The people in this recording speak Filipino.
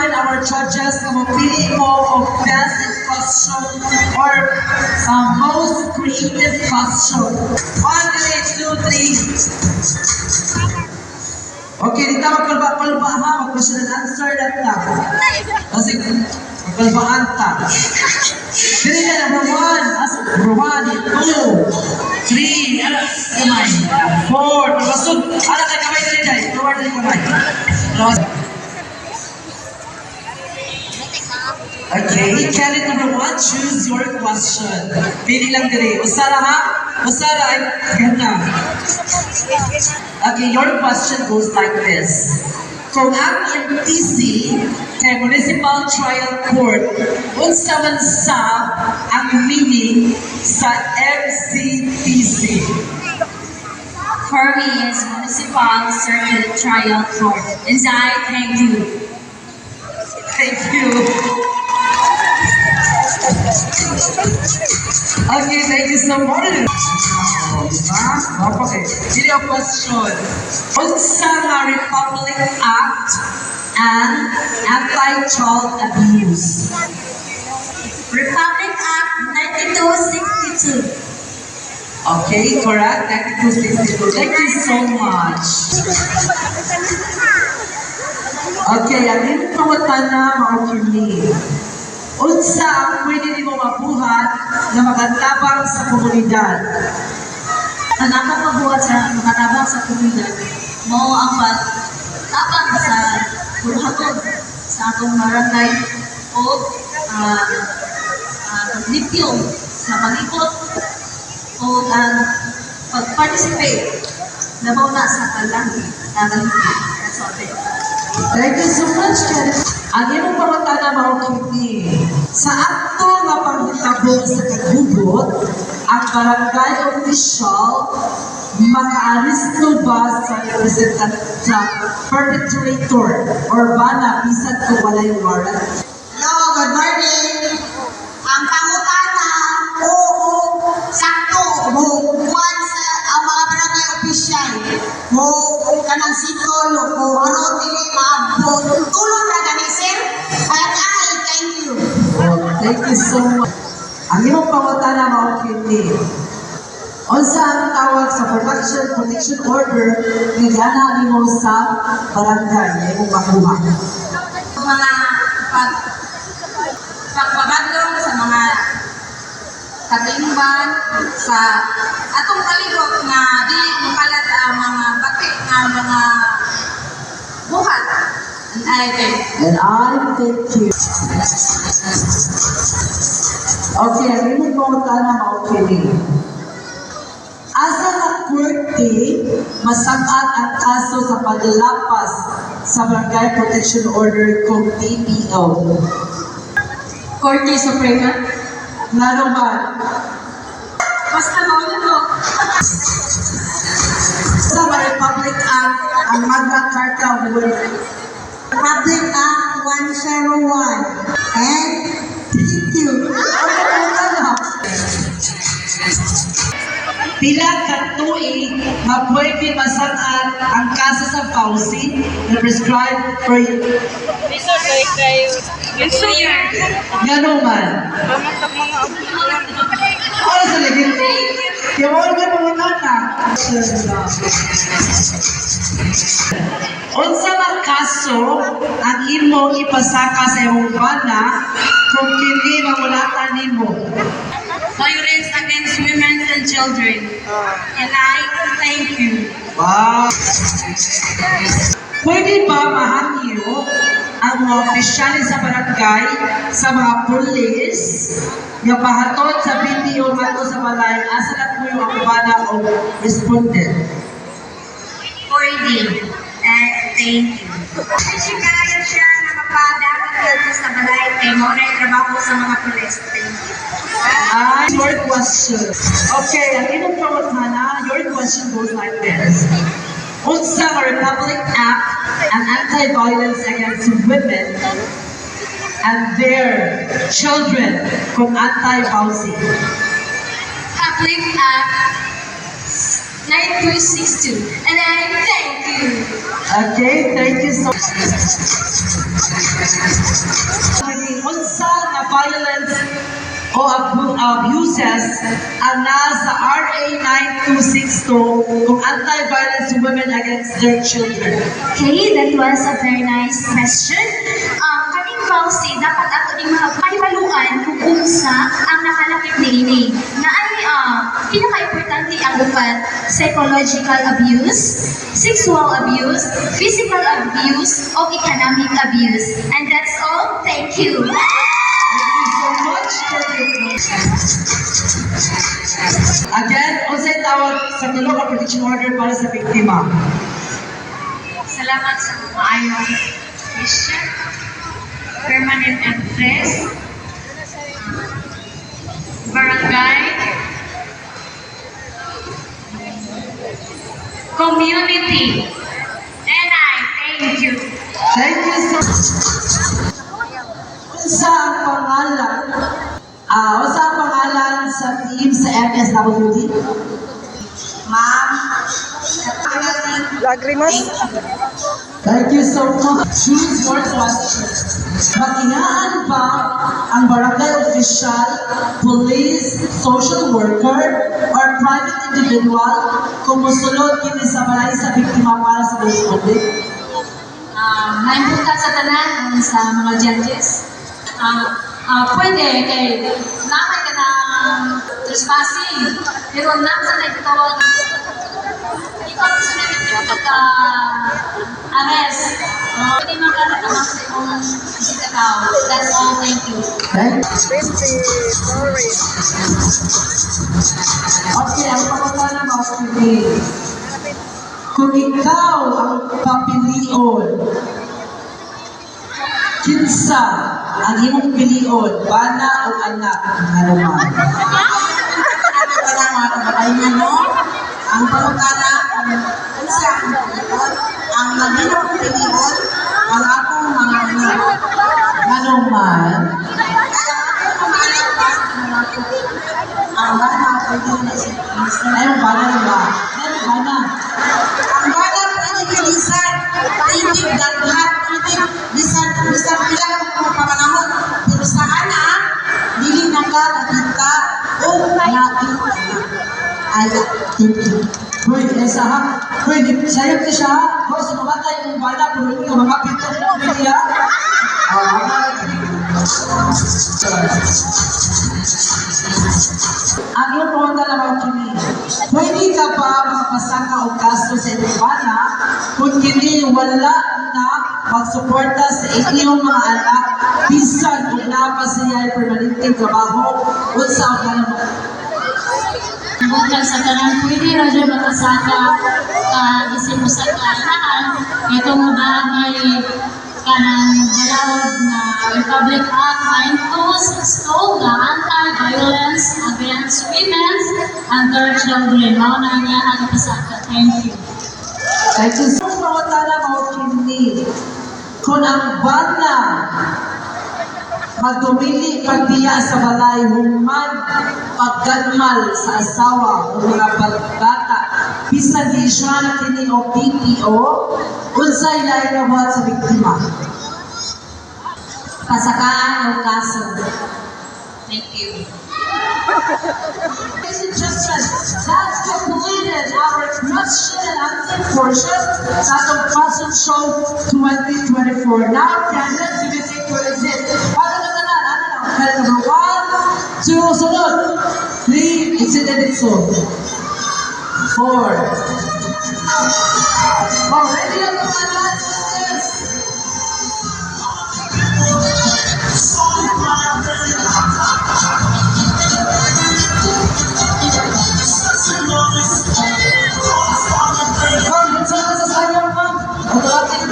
And our judges na mapili mo of best in costume or most creative costume. 1, 2, 3. Okay, dito magkalba-kalba ha. Mag-question and answer lang ta. Kasi magkalbaan ta. Dili na number 1. Number 1, 2, 3. Ano? Kamay. 4. Pagkasod. Ano tayo kamay dali dali? Tuwar dali kamay. Okay, candidate number 1, choose your question. Pili lang diri. Usara ha? Usara ay ganda. Okay, your question goes like this. Kung ang MTC kay Municipal Trial Court, unsa man sa ang meaning sa MCTC? For me, is Municipal Circuit Trial Court. And I thank you. Thank you. Okay, thank you so much. Okay, video question. Unsa nga Republic Act and Anti-Child Abuse? Republic Act 9262. Okay, correct. 9262. Thank you so much. Okay, ang inyong pawatan na maukili. Unsa ang pwede di mo mabuhat na magantabang sa komunidad? Ang nakakabuhat sa makatabang sa komunidad, mo ang pagtabang sa buhaton sa atong barangay o paglipyo sa pag-ikot o ang pag-participate na na sa kalangi. That's all. Thank you so much, Ken. Ang iyong pangutana maukili. Sa akto nga panghitabo sa kagubot, ang barangay official maka-aristo ba sa representant sa perpetrator or bana bisan kung walay warrant? Hello, good morning. Ang pangutana, oo, sakto, mo buwan sa ang mga barangay official, mo kanang sitol, mo ano, dili maabot, tulong na gani, sir. At thank you. Oh, thank you so much. Ang iyong pangutana maukili. Unsa ang tawag sa protection order nga gana nimo sa barangay na imong makuha? Mga pagpabadlong sa mga katimban sa atong palibot na dili makalat ang mga bati nga mga buhat. And I thank you. Okay, ang imong pangutana maukili. Asa nga korte masakat ang kaso sa paglalapas sa Barangay Protection Order kung TPO? Korte Suprema. Lalo ba? Basta maulit mo. Sa Republic Act, ang Magna Carta Public Act 101. And thank you. Pila ka tuig na pwede masakat ang kaso sa Fauci na prescribed for Bisa baik kayo. Gusto niya. gano'n man. Ano sa laging kaya mo ka mga nana. Unsa man kaso ang imong ipasaka sa imong bana kung kini mangulatan nimo? Violence against women and children. And I thank you. Wow! Pwede ba mahangyo ang mga opisyales sa barangay sa mga pulis nga pahatod sa video mato sa balay asa na po yung akbana o respondent? Pwede. And thank you. Kasi kaya siya na mapadamit dito sa balay kay mo na yung trabaho sa mga pulis. Thank you. Your question. Okay, ang imong pangutana, your question goes like this. Unsa nga Republic Act and Anti-Violence Against Women and their children kung anti-housing? Public Act 9262. And I thank you. Okay, thank you so much. Anti-Violence o Abuses ang nasa RA 9262 kung anti-violence to women against their children. Okay, that was a very nice question. Kaning policy, dapat ato din mahibaluan kung unsa ang nakalapit niini. Na ay pinaka-importante ang upat, psychological abuse, sexual abuse, physical abuse, o economic abuse. And that's all. Thank you. Thank you so much for the Again, unsay tawag sa tulo ka protection order para sa biktima? Salamat sa maayong question. Permanent address, barangay, community, and I thank you. Thank you so much. Unsa ang pangalan? Unsa ang pangalan sa team sa MSWD? Ma'am, Lagrimas? thank Thank you you. so much. Choose your question. Mag-ingaan ba ang barangay official, police, social worker, or private individual kung musulod kini sa balay sa biktima para sa responde? Naimputan sa tanan sa mga judges. Pwede kay naman ka ng trespassing. Pero nang sa nagtawag ikaw sa nagtawag pagka-arrest. Pwede magkaroon naman sa iyong bisita tao. That's all. Thank you. Okay? 24 Okay, ang pangutana mo, Stevie. Kung ikaw ang papilion, kinsa ang imong pilion, bana o anak, ano man? Ano pa lang mga kababayan mo? Ang pangutana, kung siya ang pilihan, ang maginang pilihan, ang akong mga anak. Ano man? Ang bana pwede na siya. Ayong bana ba? Ano bana? Ang bana pwede bilisan. Pwede daghat. Pwede bisan bilang kung pamanahon. Pero sa anak, dili na ka nakita o naging ay thank Hoy, esa ha? Hoy, sayang ni siya ha? Hoy, sumamatay yung bana, pero hindi ka mga pito ng pili ha? Ang iyong panganda naman kini, pwede ka ba makapasaka o kaso sa inyong bana kung hindi wala na magsuporta sa inyong mga anak bisan kung napa siya ay permanenteng trabaho o sa ang Bukan sa tanan pwede ra dyan makasaka isip mo sa kanahan ito mo bagay kanang dalawad na Republic Act 9262 na anti-violence against women and their children. Mao na niya ang pasaka. Thank you. Thank you so much. Pangutana mo kini, kung ang bana magdumili pagbiya sa balay human pagganmal sa asawa o mga bata bisan di siya na kini o PPO unsay lain na buhat sa biktima. Pasakaan o kaso. Thank you. Ladies and gentlemen, that's completed our question and answer portion at the Fashion Show 2024. Now, candidates, you can take your exit. Ano na? Number 1, 2, sunod. 3, exit na dito. 4. Oh, ready na ito, candidates? Yes. Ma'am, sa sayang, ma'am. Ito natin.